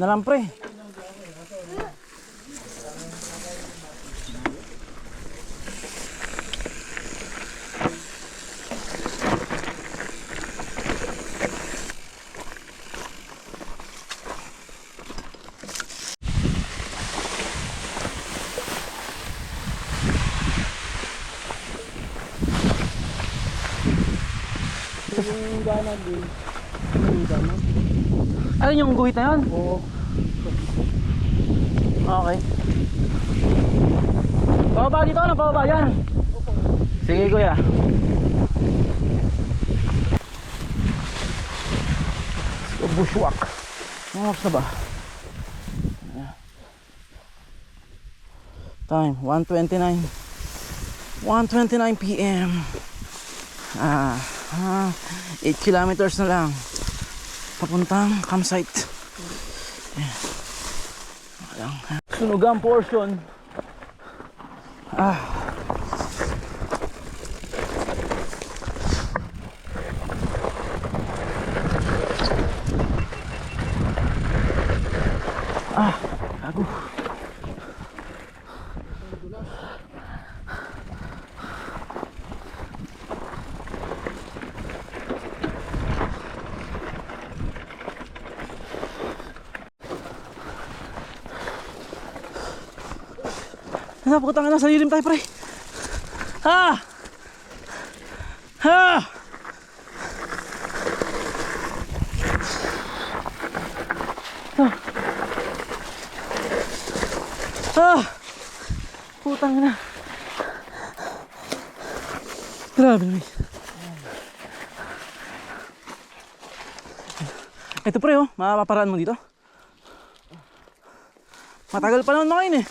na lang pre. Yung gana din. Yung gana. Ano yung guhit na yun? Oo. Okay. Pababa dito, ano? Pababa yan. Sige kuya. So, bushwalk. Nangaps na ba? Time 1:29. 1:29 PM. 8 kilometers na lang papuntang campsite. Sunugang portion. Gago. Putang ina, sa lilim tayo pre. Ha! Ha! Putang ina. Grabe naman. Ito pre oh, mapaparaan mo dito. Matagal pa naman makain eh.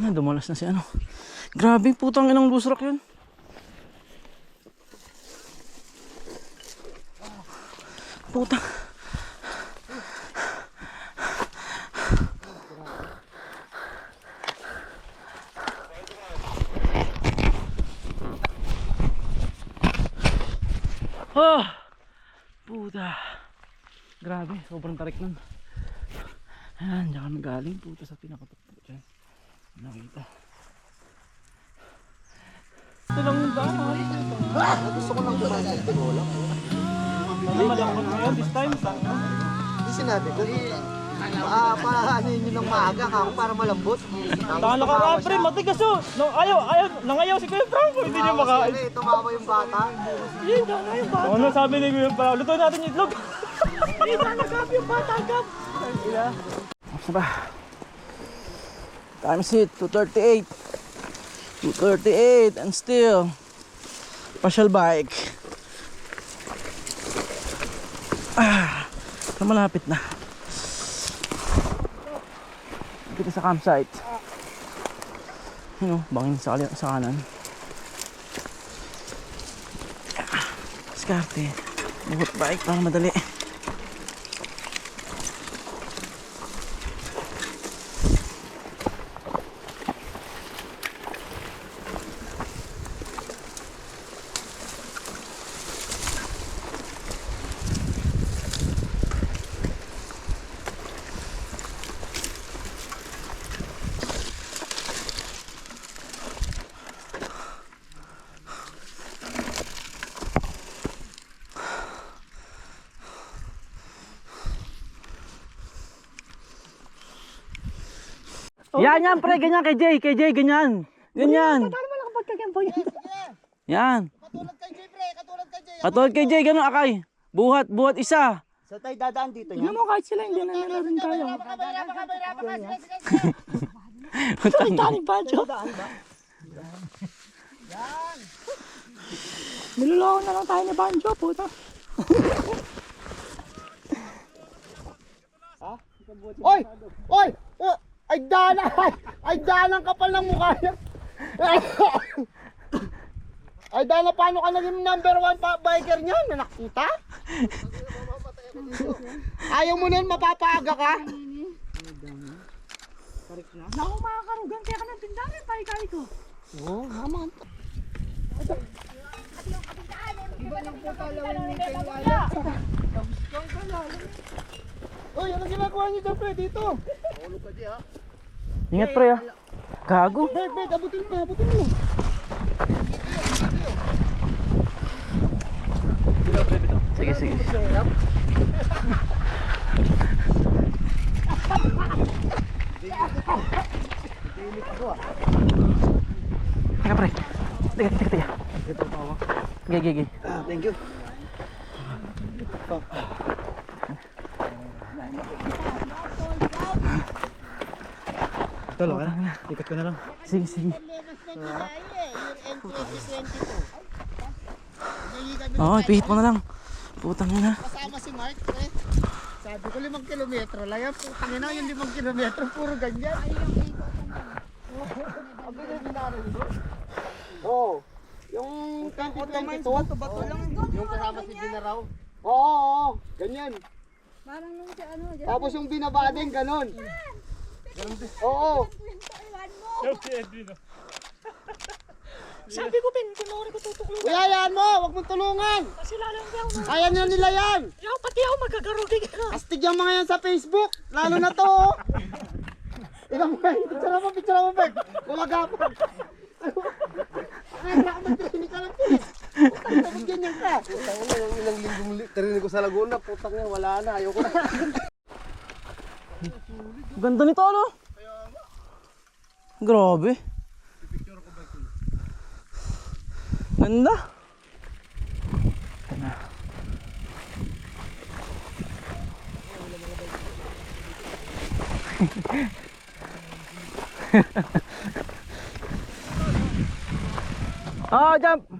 Dumalas na si ano. Grabe, putang inang loose rock yun. Putang. Puta. Grabe, sobrang tarik nun. Ayan, dyan kami galing. Puta sa pinakatuktok dyan. Nakita. Ito lang yung daan. Gusto ko lang dumaan sa Tigola. Hindi malangkot ngayon this time. Hindi sinabi ko. Pahanin nyo ng maaga ako para malambot. Taka nakaraan pre, matigas yun. Nangayaw si Kuya Franco. Hindi nyo makain. Tumawa yung bata. Hindi, nangayaw yung bata. Ano sabi ni Kuya Franco? Lutuin natin yung itlog. Hindi, nanagap yung bata agap. Asa ba? Time sit, 2:38. 2:38 and still partial bike. Malapit na. Kita sa campsite. Ano, bangin sa kanan. Diskarte. Buhot bike para madali. Yan, pre, ganyan kay Jay, ganyan. Ganyan. Paano mo nakapagkagampo yan? Yan. Katulad kay Jay, pre. Katulad kay Jay. Katulad kay Jay, ganun akay. Buhat isa. Sa tayo dadaan dito niya? Mo kahit sila hindi na nila rin kaya. Tanig Pancho. Dadaan ba? Niloloko na lang tayo ni Pancho, puta. Oy! Oy! Ay danan! Ay danan kapal ng mukha niya! Ay danan, paano ka naging number 1 biker niyan? Nakuta? Ayaw mo nun, mapapaaga ka? Naku mga karugan, kaya ka ng tindahan, paikay ko. Oo, naman. Uy, ano ginagawa niyo dyan, pre? Dito. Ingat pre ah. Gago. Bek, abutin mo, abutin mo. Sige, sige. Teka pre. Teka. Gigi. Thank you. Tolo, ikot ko na lang. Sige. Oo, ipihit mo na lang. Putang ina. Kasama si Mark, pre. Sabi ko 5 kilometro lang yan. Putang ina, yung 5 kilometro, puro ganyan. Abi na binaro nyo? Oo. Yung 2022, yung kasama si Binaraw. Oo, ganyan. Parang nung si ano, Tapos yung binabading, ganon. Oo. Sabi ko, pinuri ko tutuklong. Kuya, yan mo, huwag mong tulungan. Kasi lalo yung Kaya na nila yan. pati ako magkagarugi ka. Astig yung mga yan sa Facebook. Lalo na to. Oh. Ikaw mo, picture mo, Bek. Kumagapag. Ay, nakamatrinig ka lang, Pis. Putang tapos ganyan ka. Putang na, yung ilang linggong tarinig ko sa Laguna, putang na, wala na, ayoko na. Ganda nito ano? Grabe. Ganda. Jump.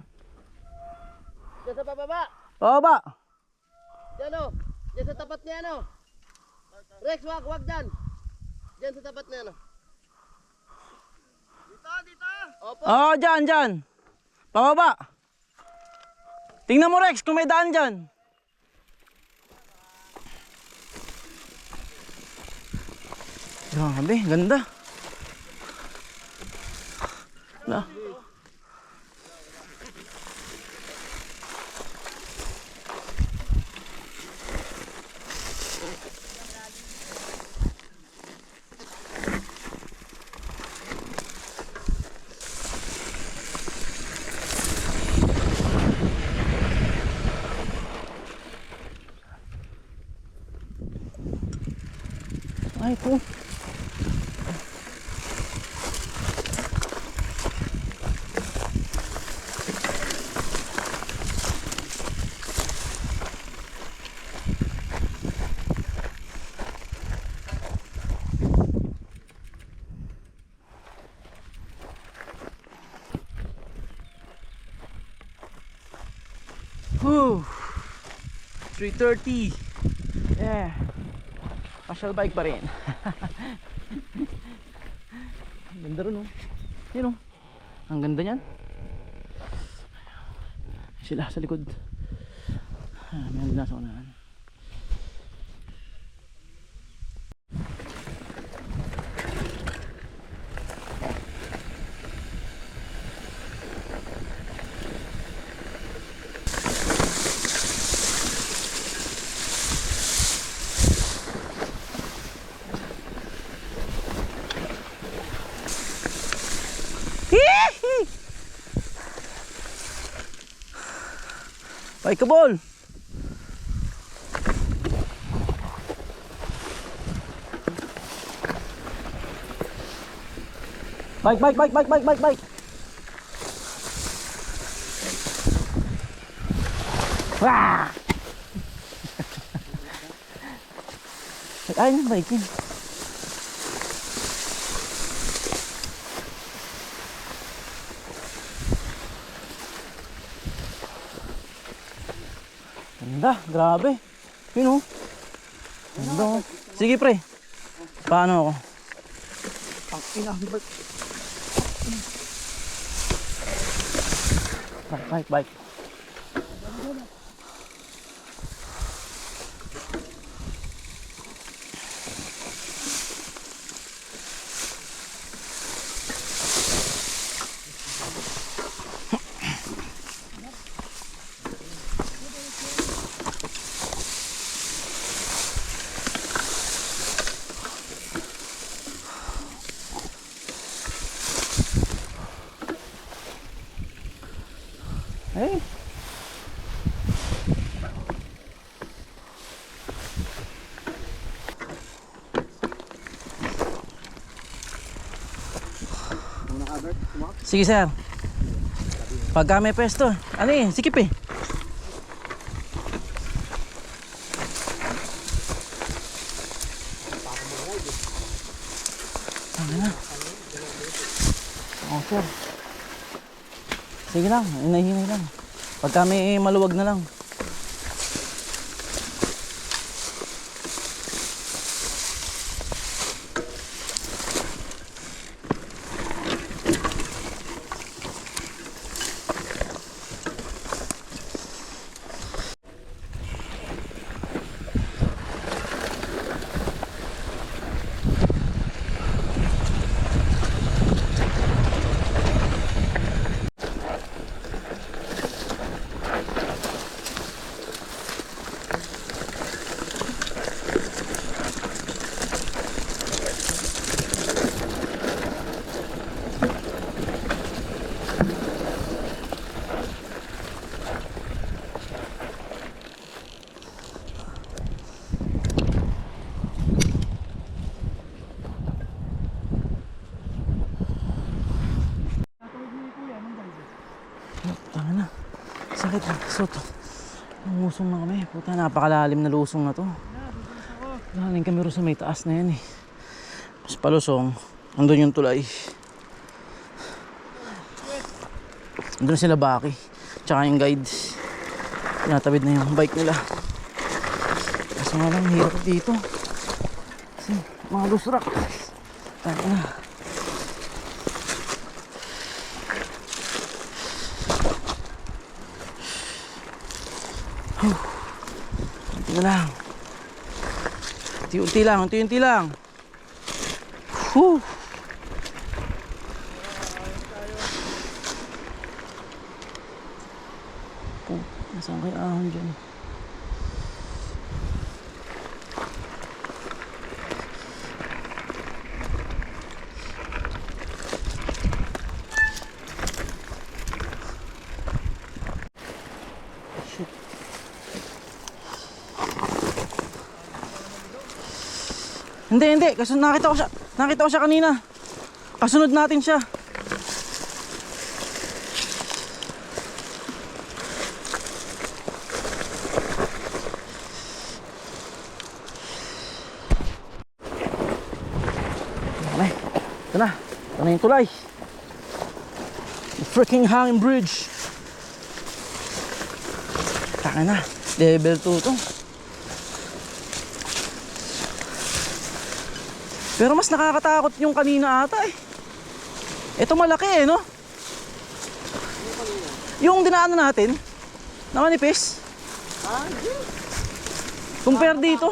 Diyan sa pababa. Baba. Diyan o. Diyan sa tapat niya, ano. Rex, wag dyan. Diyan sa tapat niya, ano. Dito. Opo. Dyan. Pababa. Tingnan mo Rex kung may daan dyan. Grabe, ganda. Na. Ay po. Whew. 3:30. Yeah. Pasyal bike pa rin. Ang ganda rin oh. Yun oh. Ang ganda niyan. Sila sa likod. May ang nasa unahan. Bike ball. Bike. Wah! Ay, bike yun. Ganda, grabe. Yun oh. Ganda oh. Sige pre. Paano ako? Bike. Sige sir. Pagka may pwesto. Ano eh, sikip eh. Ano na? Oh sir. Sige lang, inahinay lang. Pagka may maluwag na lang. Tanga na. Sakit na. Soto. Umusong na kami. Puta, napakalalim na lusong na to. Galing kami rin sa may taas na yan eh. Mas palusong. Andun yung tulay. Andun sila Baki. Tsaka yung guide. Tinatabid na yung bike nila. Kaso nga lang, hirap dito. Kasi mga lusrak. Tanga na. Unti na lang. Unti-unti lang, unti-unti lang. Whew. Oh, nasaan kaya ahon dyan? Hindi. Kasi nakita ko siya kanina. Kasunod natin siya. Okay. Ito na yung tulay. The freaking hanging bridge. Taka na. Level 2 to. Pero mas nakakatakot yung kanina ata eh. Ito malaki eh, no? Yung dinaanan natin, na manipis. Compare dito.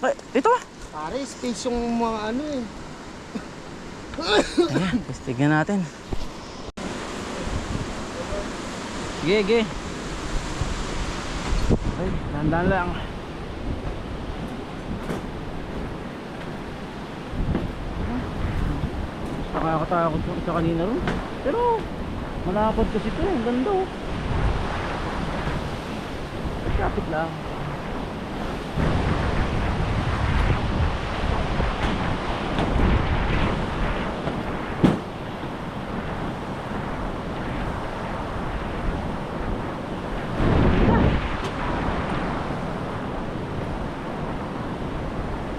Ay, ito ah. Pare, space yung mga ano eh. Ayan, tignan natin. Sige. Ay, dahan-dahan lang. Nakakatakot yung isa kanina ron. Pero malapad kasi ito. Ang ganda oh. Kapit lang.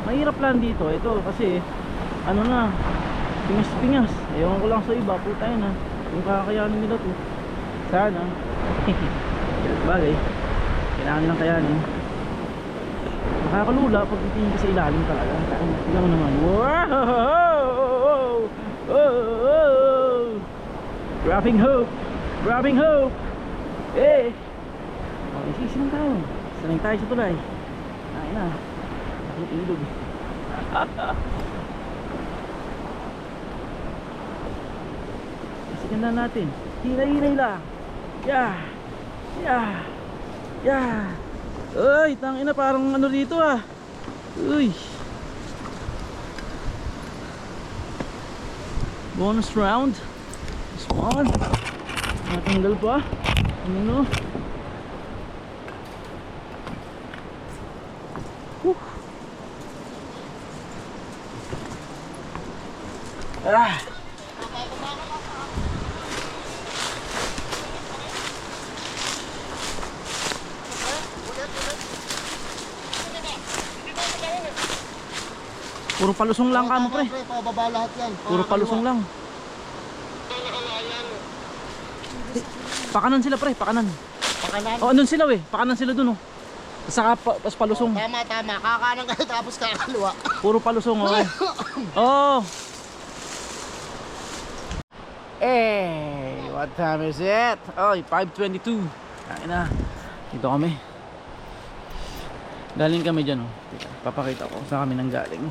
Mahirap lang dito. Ito kasi ano na, pingas. Ewan ko lang sa iba, puta yun ha. Kung kakayanin nila to. Sana. Bagay. Kailangan lang kayanin. Nakakalula pag itingin ka sa ilalim talaga. Tingnan mo naman. Wow! Grabbing hope! Eh! Isisi lang tayo. Sanay tayo sa tulay. Ay na. Ilog. Kasi ganda natin. Hinay lang. Yeah. Uy, tangina parang ano dito ah. Uy. Bonus round. This one. Natanggal pa. Ano no? Puro palusong lang kamo pre. Pre, pababa lahat yan. Puro palusong lang. Pakanan sila pre, pakanan. Pakanan. Oh, andun sila pakanan sila dun oh. Saka pas palusong. Tama. Kakanan kayo tapos kakaliwa. Puro palusong oh. Oh. What time is it? Oh, 5:22. Kain na. Dito kami. Galing kami dyan oh. Teka, papakita ko saan kami nang galing.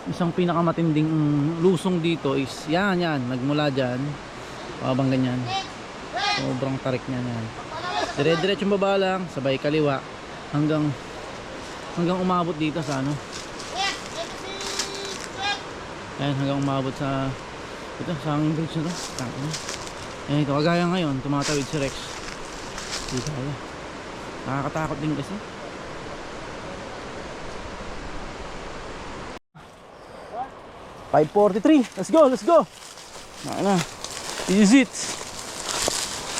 Isang pinakamatinding lusong dito is yan. Nagmula dyan. Habang ganyan. Sobrang tarik niya yan. Dire-diretso yung baba lang. Sabay kaliwa. Hanggang umabot dito sa ano. Ayan, hanggang umabot sa ito, sa hanging bridge na to. Ayan, ito, kagaya ngayon, tumatawid si Rex. Dito tayo. Nakakatakot din kasi. $5:43. Let's go. Na. This is it.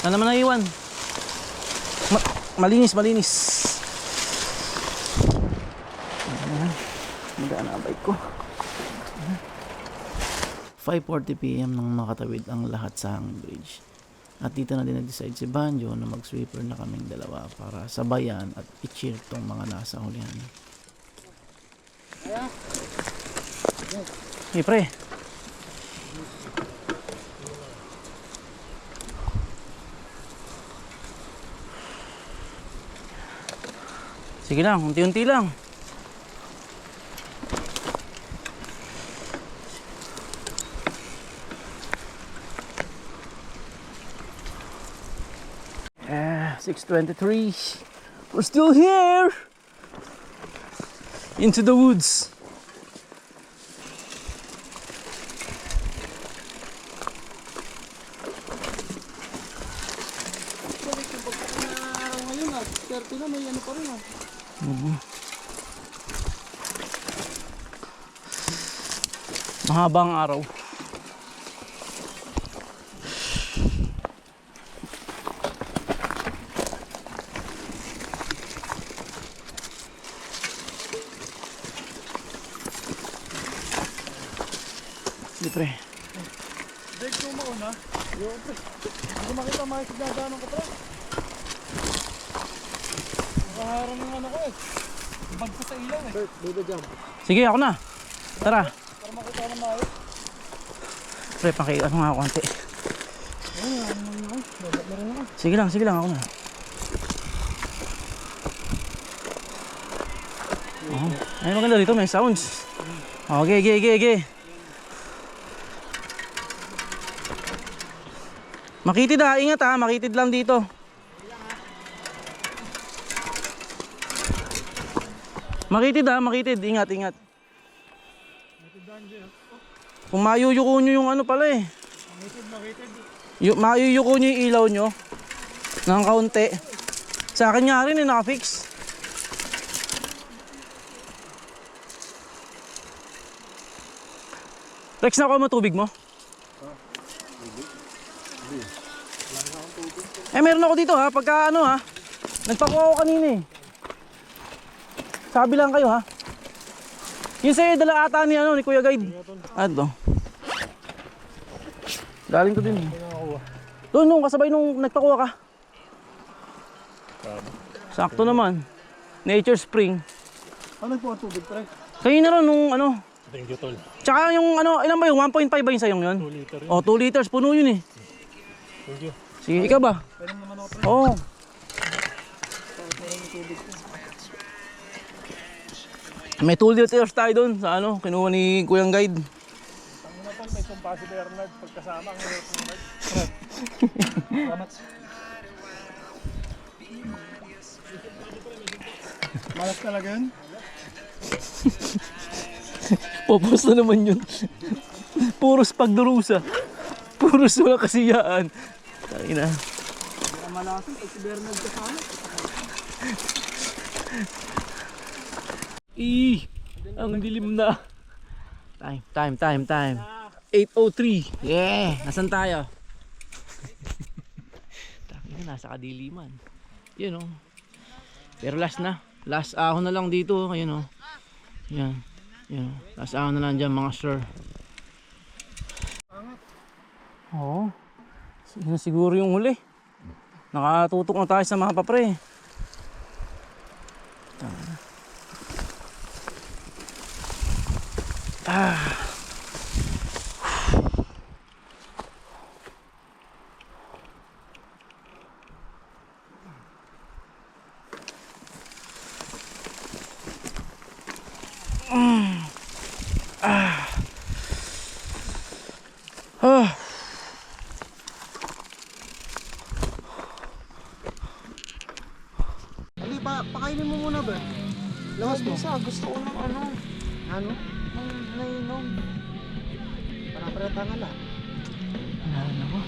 Ano naman naiwan? Malinis. Magaan na bike ko. 5:40 PM nang makatawid ang lahat sa hanging bridge. At dito na din nag-decide si Banjo na mag-sweeper na kaming dalawa para sabayan at i-cheer tong mga nasa hulihan. Hey pre. Sige lang, unti-unti lang. Ah, 6:23. We're still here. Into the woods. Ngayon 30 na, may ano pa rin Mahabang araw. Pre. Dek mo mauna. Hindi ko makita makikidadaanan ko pre. Nakaharang ng ano ko Bag ko sa ilaw Dito dyan. Sige, ako na. Tara. Para makita na maayos. Pre, pakita mo nga ako konti. Sige lang, ako na. Oh, ay maganda dito, may sounds. Okay. Makitid ha, ingat ha, makitid lang dito. Makitid, ingat. Kung mayuyuko nyo yung ano pala eh. Mayuyuko nyo yung ilaw nyo ng kaunti. Sa akin nga rin eh, nakafix. Rex, nakuha mo tubig mo? Meron ako dito ha, pagka ano ha. Nagpakuha ako kanina eh. Sabi lang kayo ha. Yung sa'yo, dala ata ni Kuya Guide. Ito. Galing to din eh. Doon, kasabay nung nagpakuha ka. Sakto naman. Nature Spring. Ano po ang tubig pre? Kayo na ron nung ano. Thank you, tol. Tsaka yung ano, ilan ba yung 1.5 ba yung sayong yun? 2 liter yun. Oh, 2 liters, puno yun eh. Thank you. Sige, ikaw ba? Pwede naman ako pre. Oo. May 2 liters tayo doon sa ano, kinuha ni Kuyang Guide. Ang una tol, may sumpa si Bernard pagkasama ang hirap ng Bernard. Salamat. Malas talaga yun? Popos na naman yun. Puros pagdurusa. Puros wala kasiyaan. Tayo na. Malasin, si Bernard kasama. Ang dilim na. Time. 8:03. Yeah, nasan tayo? Tayo na, nasa kadiliman. Yun oh. Pero last na. Last ahon na lang dito. Ayun oh. Yan. Yan. Tapos ano na lang dyan mga sir. Oo. Yun na siguro yung huli. Nakatutok na tayo sa mga papre. Ah. Ah. Ali, pakainin mo muna ba? Lawas mo. Gusto ko ng ano, Ano? ng nainom. Parang tangan na. Ano na ko?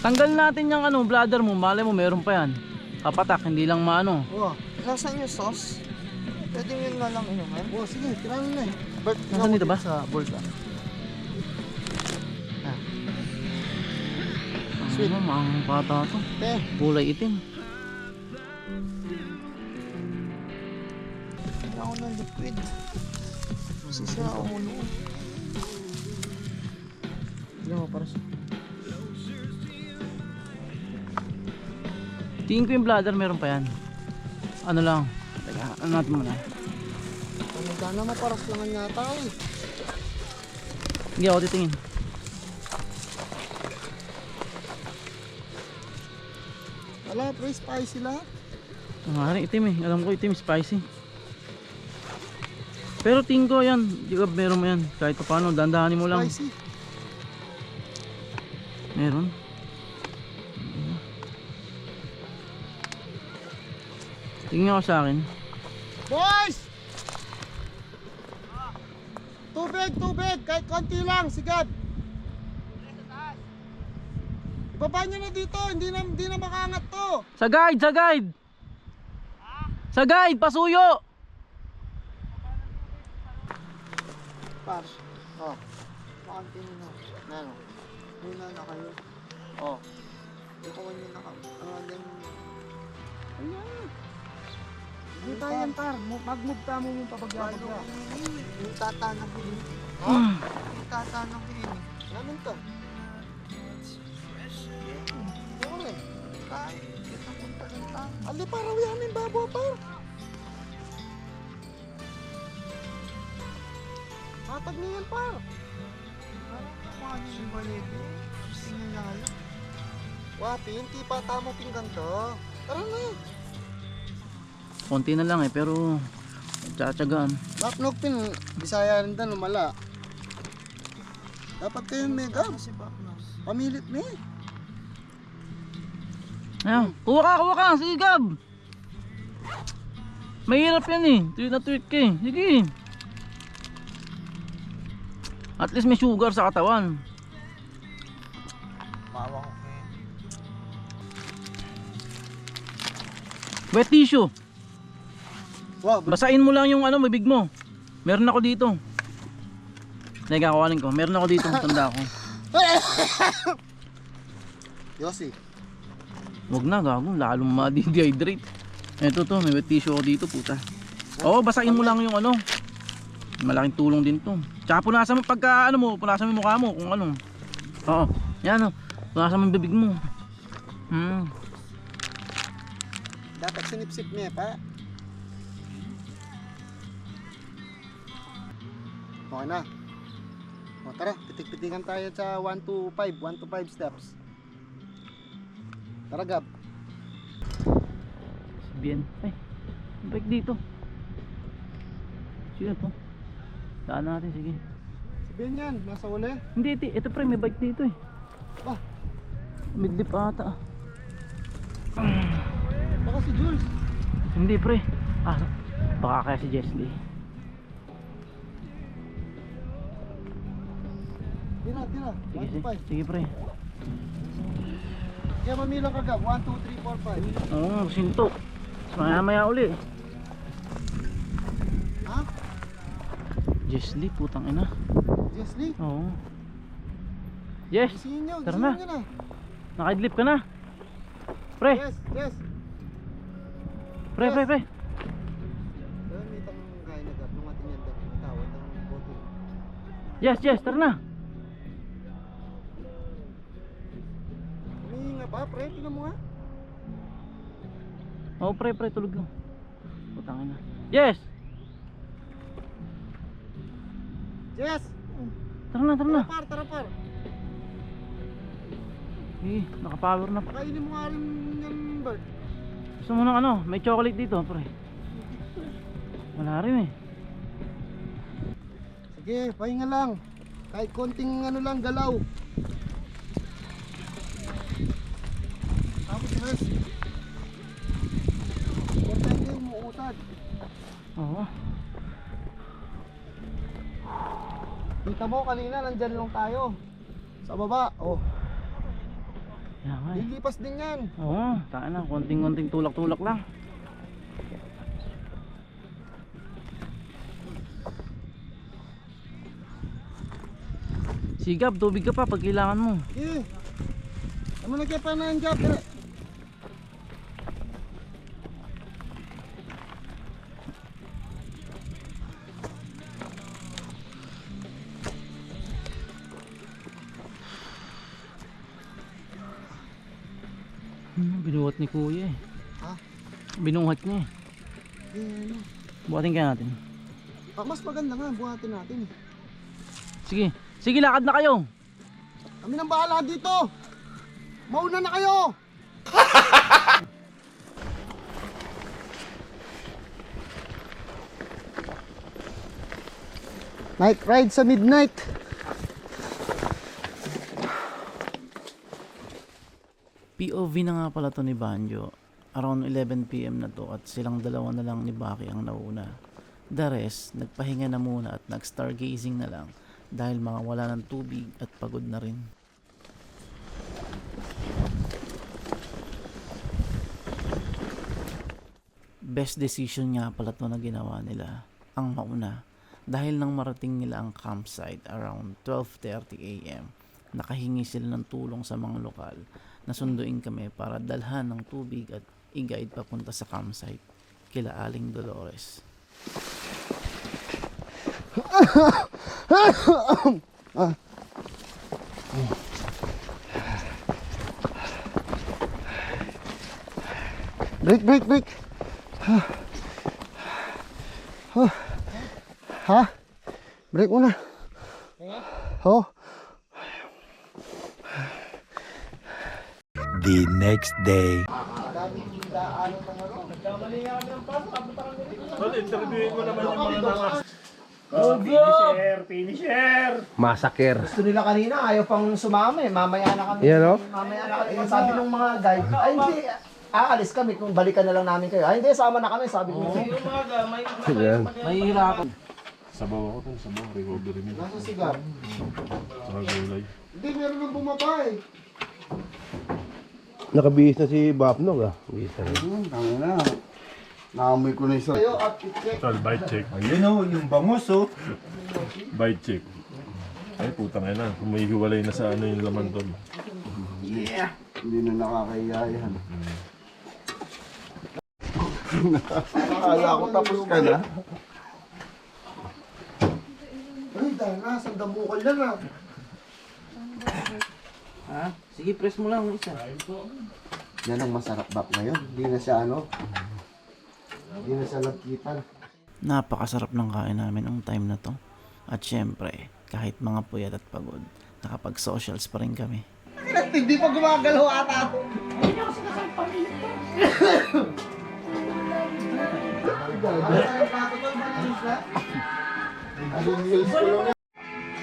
Tanggal natin yung ano, bladder mo, malay mo meron pa yan. Kapatak, hindi lang maano. Oo. Nasaan yung sauce? Pwede yun na lang inumin? Oo, sige, tirahin na eh. Bert, Nasaan dito ba? Sa bulsa. Sweet. Ano, maangang pata to. Te, Kulay itim. Kailangan ko ng liquid. Masisira ako ulo. Tignan mo para sa... Tingin ko yung bladder meron pa yan. Ano lang. Teka, ano natin muna. sana maparas naman yata eh. Hindi ako titingin. Wala, pre, spicy lahat. Ang haring itim eh. Alam ko itim, spicy. Pero tingin ko yan. Di ba meron mo yan. Kahit pa paano, dandahanin mo lang. Spicy. Meron. Tingin ako sa akin. Boys! Tubig, tubig! Kahit konti lang, sigad! Ibaba nyo na dito, hindi na makaangat to! Sa guide! Sa guide! Sa guide! Pasuyo! Par, oh. Makanti nyo na. Ano? Muna na kayo. Oh. Ikuha nyo na kami. Ayan. Hindi tayo yan, par. Mag-move ka mo yung papagya-pagya. Yung tatanong ko yun. Ha? Yung tatanong ko yun. Namin to. Ano? Kahit, ito punta rin tayo. Ali, paraw yamin, babo, par. Hatag niyo yan, par. Parang nakuha niyo yung balit eh. Tingnan na kayo. Wapi, hindi pa tamo pinggan to. Tara na. Konti na lang eh, pero tsatsagaan. Baknog pin, Bisaya rin dan, lumala. Dapat kayo may gab. Si Baknos. Pamilit na eh. Ayan, kuha ka, sige Gab. Mahirap yan eh, tweet na tweet ka eh. Sige. At least may sugar sa katawan. Bawa ko kayo. Wet tissue. Wow, Basain mo lang yung ano, bibig mo. Meron ako dito. Teka, kuhanin ko. Meron ako dito, tanda ko. Yossi. Wag na, gago. Lalong ma-dehydrate. Ito to, may wet tissue ako dito, puta. Oo, basain mo lang yung ano. Malaking tulong din to. Tsaka punasan mo pagka ano mo, punasan mo yung mukha mo kung ano. Oo, yan o. Punasan mo yung bibig mo. Dapat sinipsip niya pa. Okay na. O tara, pitik-pitikan tayo sa 1 to 5 steps. Tara Gab. Bien. Ay, bike dito. Sino to? Saan natin, sige. Sabihin yan, nasa uli. Hindi, ito pre, may bike dito eh. Ah, Midlip ata. baka si Jules. Hindi pre. Ah, baka kaya si Jesly. Tira, 1 to 5. Sige pre. Kaya mamilang ka Gab, 1, 2, 3, 4, 5. Oo, sinto. Maya uli. Ha? Jesly, putang ina. Jesly? Oo. Yes, Gisingin nyo, tara gisingin na. nyo na. Nakaidlip ka na. Pre, Yes, yes. pre. Ayun, may itang kaya na gap. Nung ating yan daw. Tawad ang bote. Yes, tara na. Humihinga pa, pre. Tingnan mo nga. Oo, pre, tulog lang. Putangin na. Yes! Yes! Tara na. Tara par. Eh, nakapower na. Pakainin mo nga rin yung bird. Gusto mo ng ano? May chocolate dito, pre. Wala rin eh. Sige, pahinga lang. Kahit konting ano lang, galaw. Tapos rest. Importante yung umuusad. Oo. Kita mo kanina, nandyan lang tayo. Sa baba, oh. Yan nga eh. Lilipas din yan. Oo, taka na. Konting tulak-tulak lang. Sigab, tubig ka pa pag kailangan mo. Sige. Ano na kaya pa na yung job? Dire. Binuhat ni kuya eh. Ha? Binuhat niya eh. Eh, Buhatin kaya natin. mas maganda nga, buhatin natin. Sige, lakad na kayo. Kami nang bahala dito. Mauna na kayo. Night ride sa midnight. POV na nga pala to ni Banjo. Around 11 PM na to at silang dalawa na lang ni Baki ang nauna. The rest, nagpahinga na muna at nag-stargazing na lang dahil mga wala ng tubig at pagod na rin. Best decision nga pala to na ginawa nila, ang mauna. Dahil nang marating nila ang campsite around 12:30 AM, nakahingi sila ng tulong sa mga lokal na sunduin kami para dalhan ng tubig at i-guide papunta sa campsite kila Aling Dolores. Break. Ha? Break muna. Oh. The next day. Massacre. Gusto nila kanina, ayaw pang sumama eh. Mamaya na kami. Yan, oh. Mamaya na kami. Sabi ng mga guide, ay hindi, aalis kami kung balikan na lang namin kayo. Ay hindi, sama na kami, sabi ko. Yan. Mahihirapan. Sabaw ako dun, sabaw. Recovery nila. Nasa sigar. Saka gulay. Hindi, meron nang bumaba eh. Nakabihis na si Bapnog ah. Bihis na rin. Tama na. Naamoy ko na isa. Kayo at i-check. Tol, bite check. Ayun oh, yung bangus oh. Bite check. Ay, putang ina. Humihiwalay na sa ano yung laman doon. Yeah. Hindi na nakakahiya yan. Akala ko tapos ka na. Ay, dahil na, sandamukal yan ah. Ha? Sige, press mo lang isa. Yan ang masarap bak ngayon. Hindi na siya ano. Hindi na siya nagkitan. Napakasarap ng kain namin ang time na to. At syempre, kahit mga puyat at pagod, nakapag-socials pa rin kami. Hindi pa gumagalaw ata.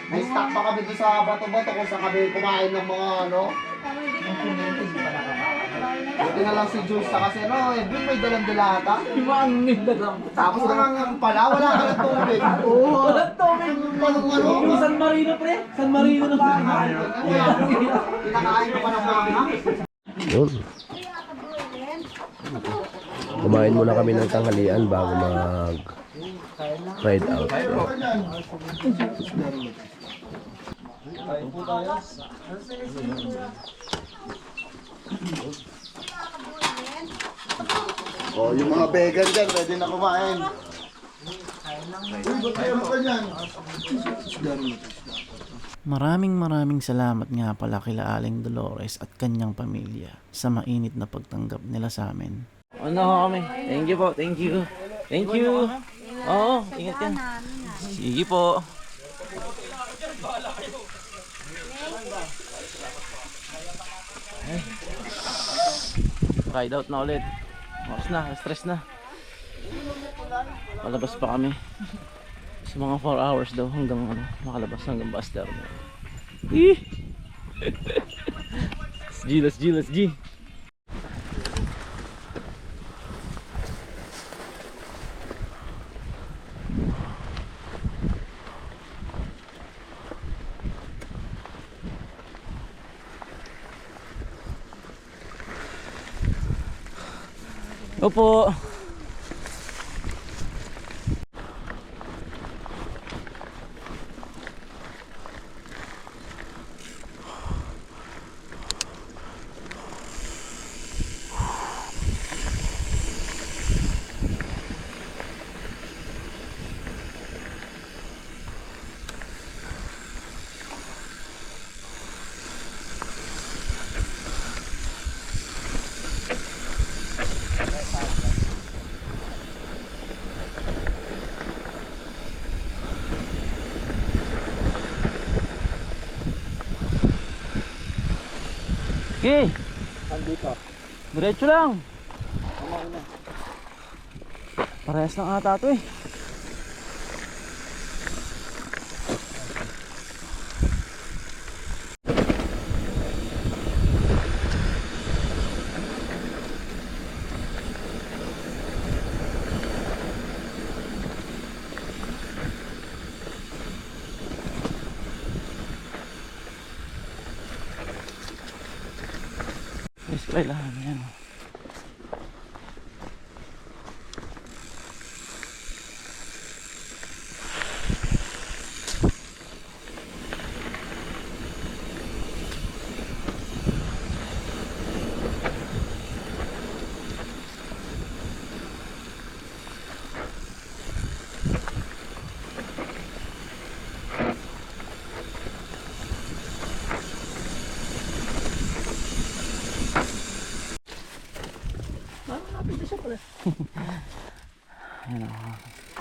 May stock pa kami doon sa bato-bato kung saan kami kumain ng mga ano. Buti na lang si Jules sa kasi no, Edwin may dalang-dala ata. Mangin na lang. Tapos naman pala, wala ka ng tubig. Oo, wala tubig. Ano? San Marino, pre? San Marino na ba? Kinakain ko pa ng mga. Yun. Kumain muna kami ng tanghalian bago mag-ride out. Oh, yung mga vegan dyan, pwede na kumain. Maraming salamat nga pala kila Aling Dolores at kanyang pamilya sa mainit na pagtanggap nila sa amin. Ano ho kami? Thank you po, thank you. Thank you. Oo, ingat ka. Sige po. Ride out na ulit. Oras na, stress na. Palabas pa kami. Sa mga 4 hours daw hanggang ano, makalabas hanggang bus terminal. Let's G, let's G, let's G. Opo. Okay. Andito. Diretso lang. Parehas lang ata ito eh. Yes, kailangan yan. Yan o.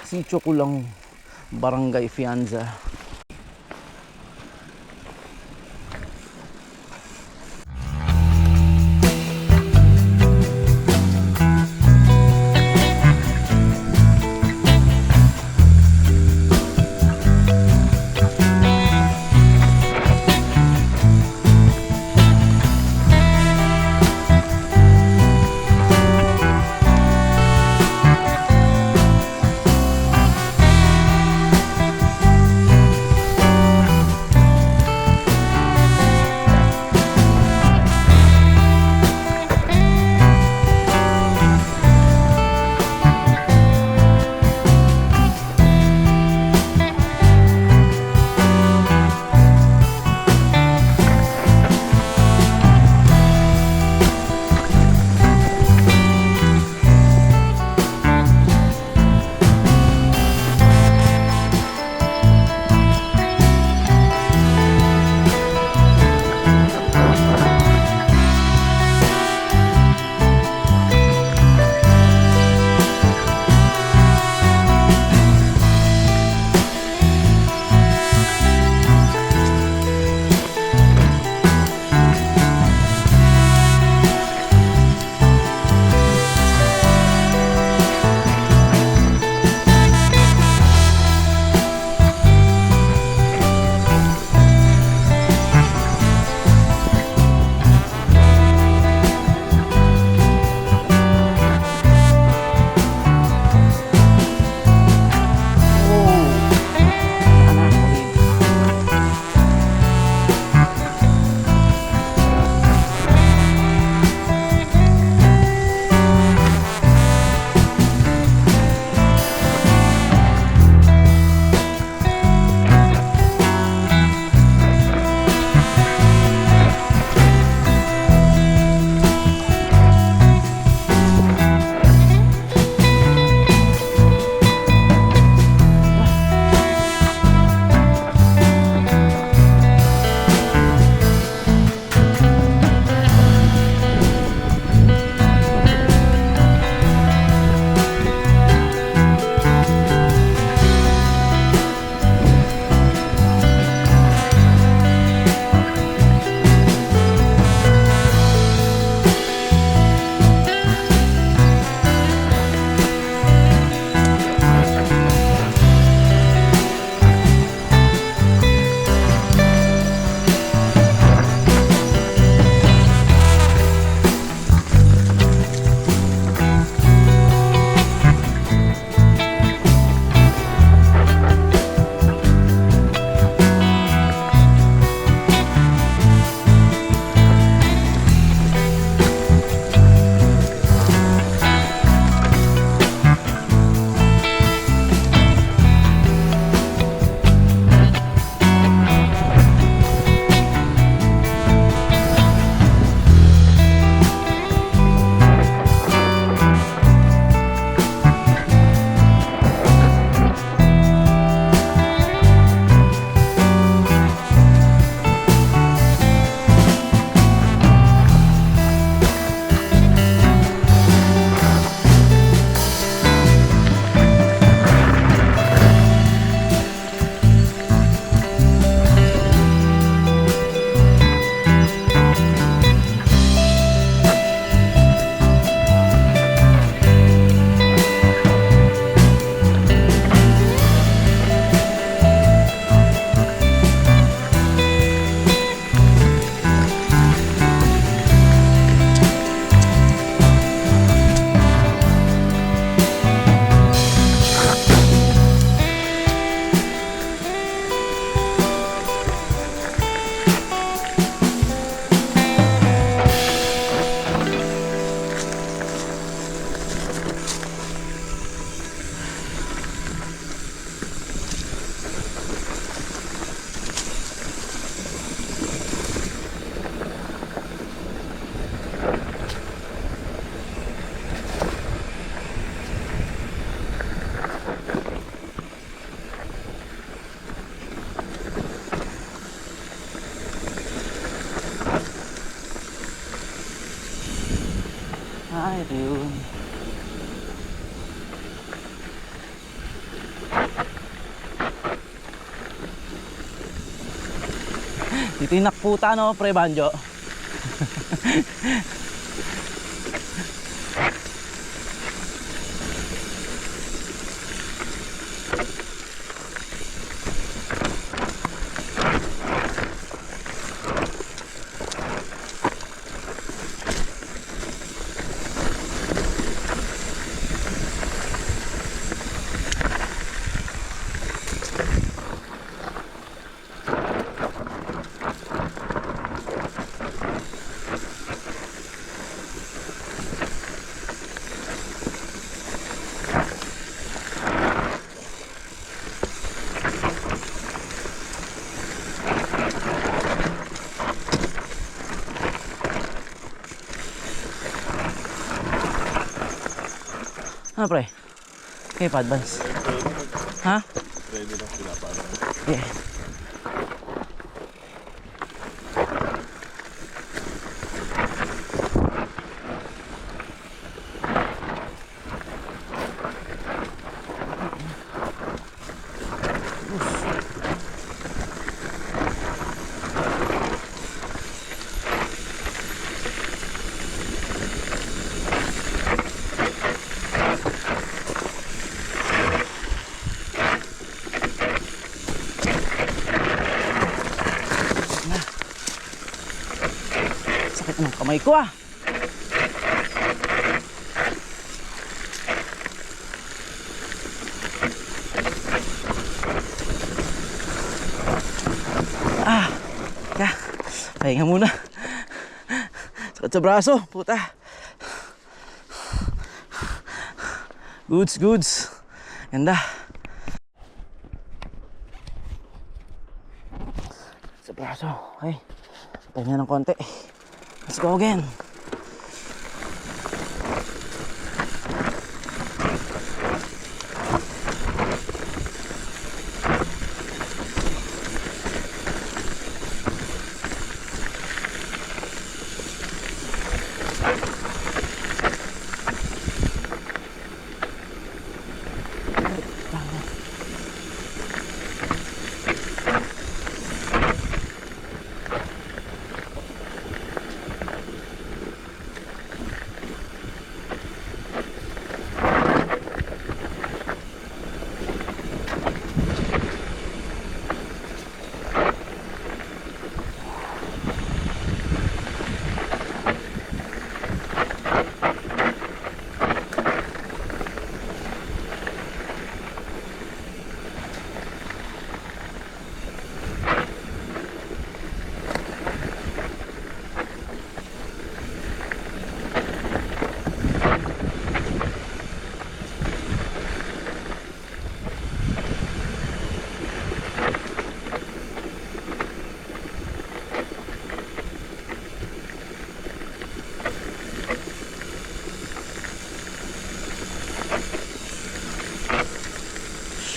Sitio Kulang, Barangay Fianza. Ay, ito yun. Dito yung nakputa, no, pre Banjo? Ano pre? Okay, pa-advance. Ha? Ready na sila para. Yeah. Sakit ng kamay ko ah. Kaya, pahinga muna. Sakit sa braso, puta. Goods. Ganda. Sa braso, okay. Pahinga ng konti. Let's go again.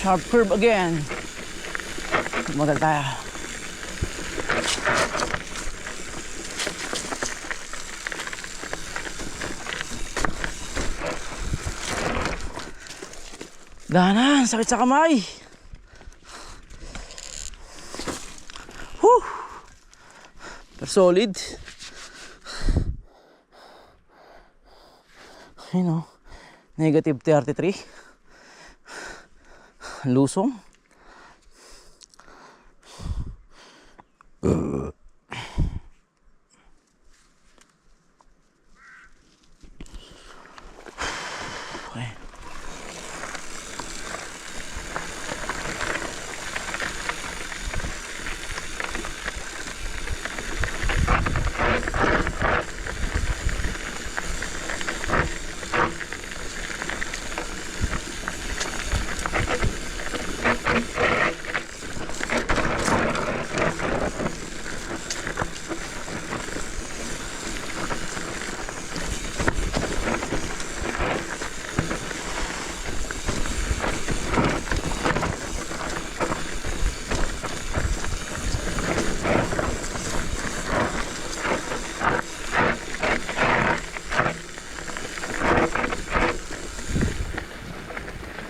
Sharp curve again. Magal tayo. Dahanan, sakit sa kamay. Whew. Pero solid. Ayun o. Negative 33. Lusong. Okay.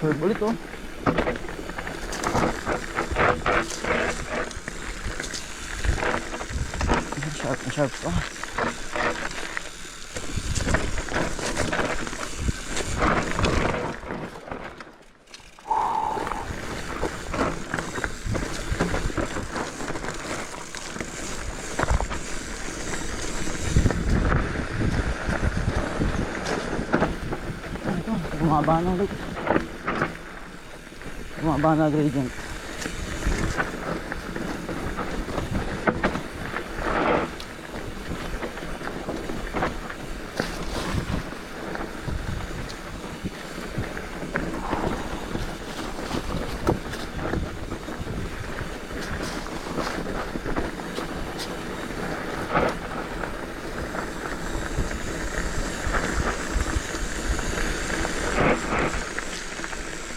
Curve ulit oh. Sharp na sharp pa. Ito, bumaba na ulit. Bumaba na gradient.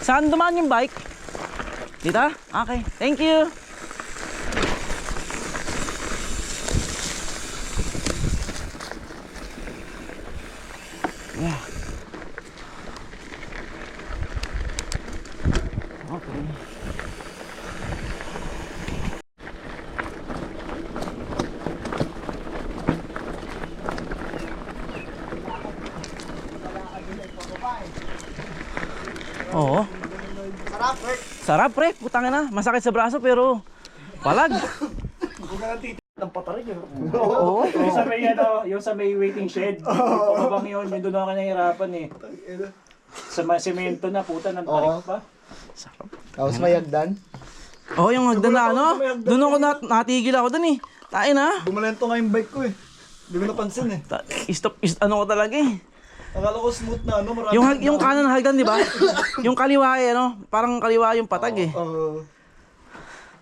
Saan dumaan yung bike? Dito? Okay, thank you. Yeah. Okay. Oo. Sarap, Bert. Sarap pre, putang na. Masakit sa braso pero palag. Oo. Yung sa may ano, yung sa may waiting shed. Pababang yun, yung doon ako nahihirapan eh. Sa semento na puta ng tarik pa. Tapos may hagdan. Oo, yung hagdan na ano. Doon ako natigil ako doon eh. Tain na. Bumalento nga yung bike ko eh. Hindi ko napansin eh. Ano ko talaga eh. Akala ko smooth na ano, marami. Yung kanan hagdan, di ba? Yung kaliwa eh, ano? Parang kaliwa yung patag eh.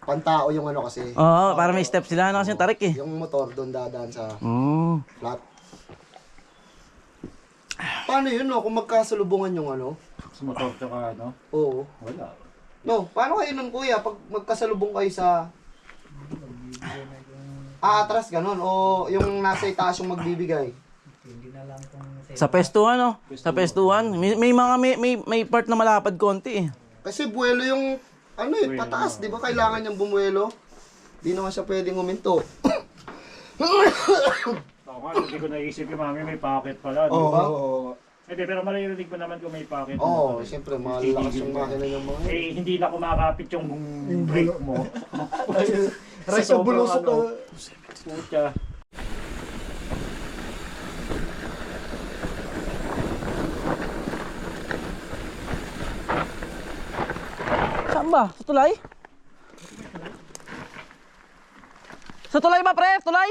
Pantao yung ano kasi. Oo, para may step sila na kasi yung tarik eh. Yung motor doon dadaan sa Oo. flat. Paano yun no? Kung magkasalubungan yung ano? Sa motor tsaka ano, Oo. wala. No, paano kayo nun kuya? Pag magkasalubong kayo sa... atras ganon? O yung nasa itaas yung magbibigay? Sa pestuhan, no? Sa pestuhan. May mga may part na malapad konti eh. Kasi buwelo yung... ano eh, pataas. Di ba kailangan niyang bumuelo? Di naman siya pwedeng huminto. Ako nga, hindi ko naisip yung mami may pocket pala. Oo. Di ba? Hindi, pero maririnig ko naman kung may pocket. Oo, siyempre malakas yung makina ng mga... Eh, hindi na kumakapit yung brake mo. Rice yung bulusok ka. Pucha. Saan ba? Sa tulay? Sa tulay ba, pre? Tulay?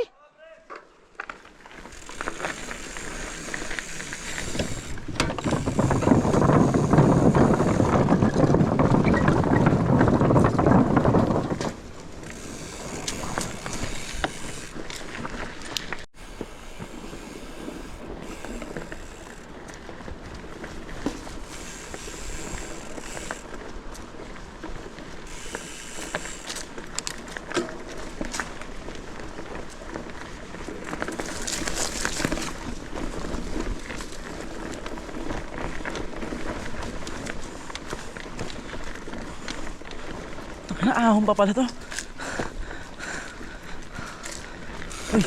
Naahon pa pala to. Uy.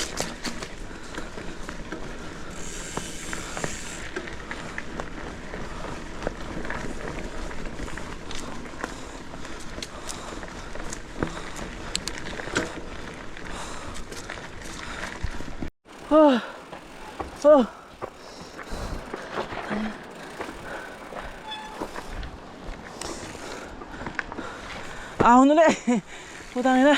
Oh. Oh. Ahon ulit. Putang ina.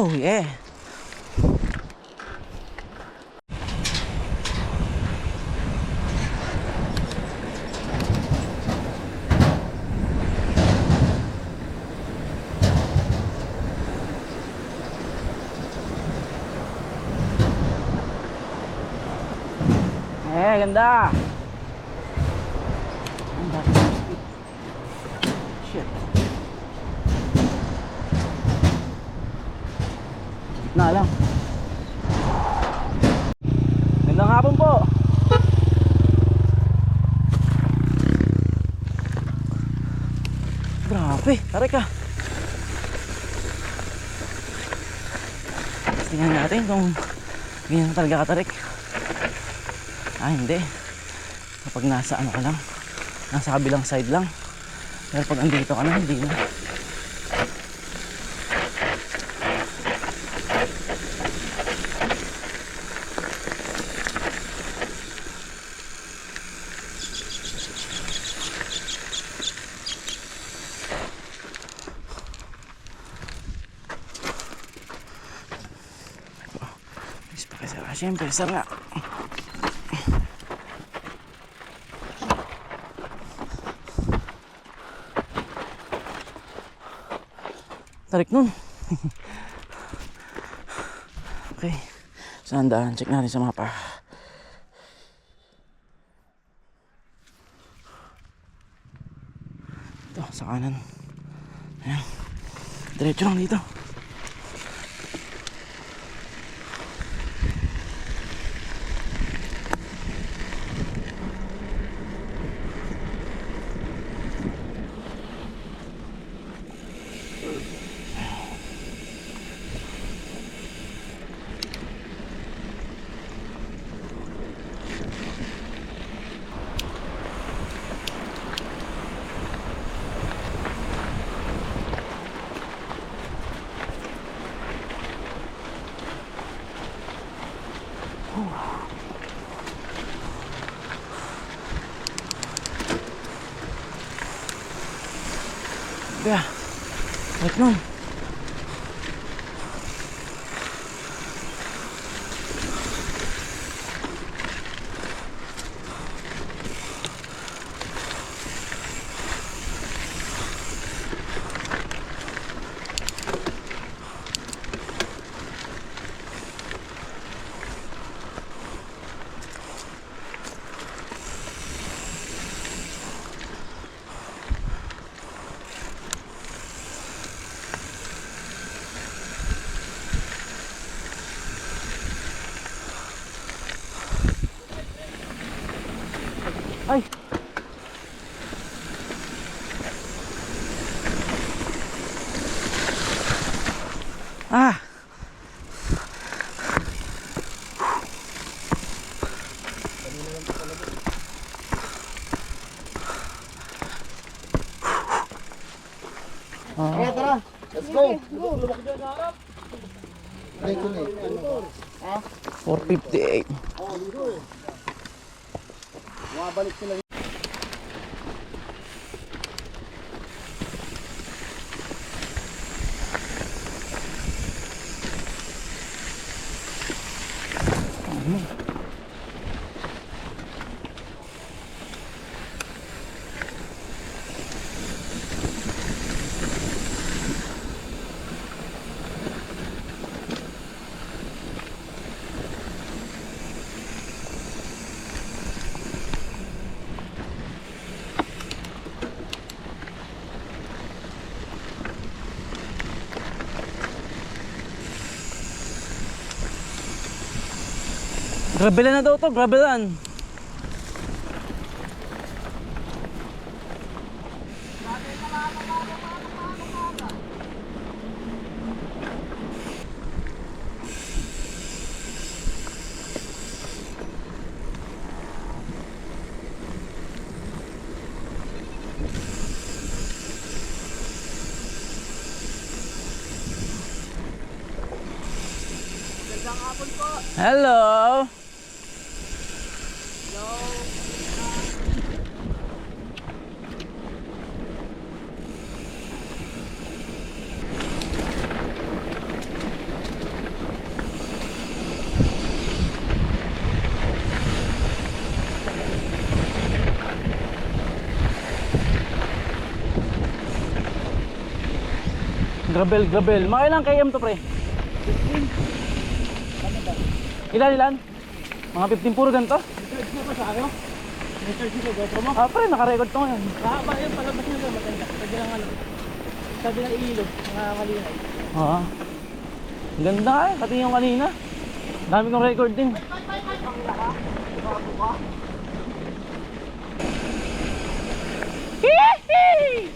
Oh yeah. Ganda. Ganda. Shit. Na lang. Gandang hapon po. Grabe, tarik ka. Tingnan natin kung ganyan talaga katarik. Hindi. Kapag nasa ano ka lang, nasa kabilang side lang. Pero pag andito ka na, hindi na. Siyempre, sara. Tarik nun. Okay. Saan daan? Check natin sa mapa. Ito, sa kanan. Ayan. Diretso lang dito. Yeah. Tarik nun. Ay. Ah. Okay, tara. Let's go. Ay, ito na eh. 458. Bumabalik sila. Grabelan na daw to, grabelan. Hello. Gravel, gravel. Mga ilang km to, pre? 15. Ilan? Mga 15 puro ganito? Recharge mo pa sa ano? Recharge mo sa GoPro mo? Ah, pre, naka-record to ngayon. Ba yun, palabas nyo doon, maganda. Sabi lang ano. Sabi ng ilog, nakakalinaw. Oo. Ang ganda nga eh, pati yung kanina. Dami kong record din. Hihihi!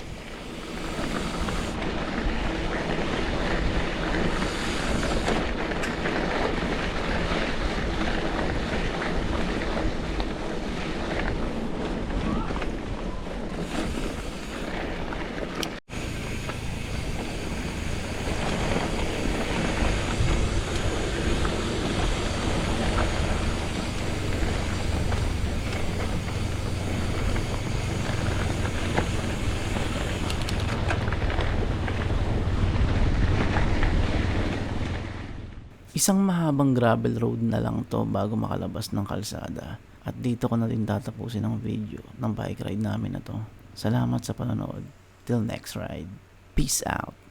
Isang mahabang gravel road na lang to bago makalabas ng kalsada. At dito ko na din tatapusin ang video ng bike ride namin na to. Salamat sa panonood. Till next ride. Peace out.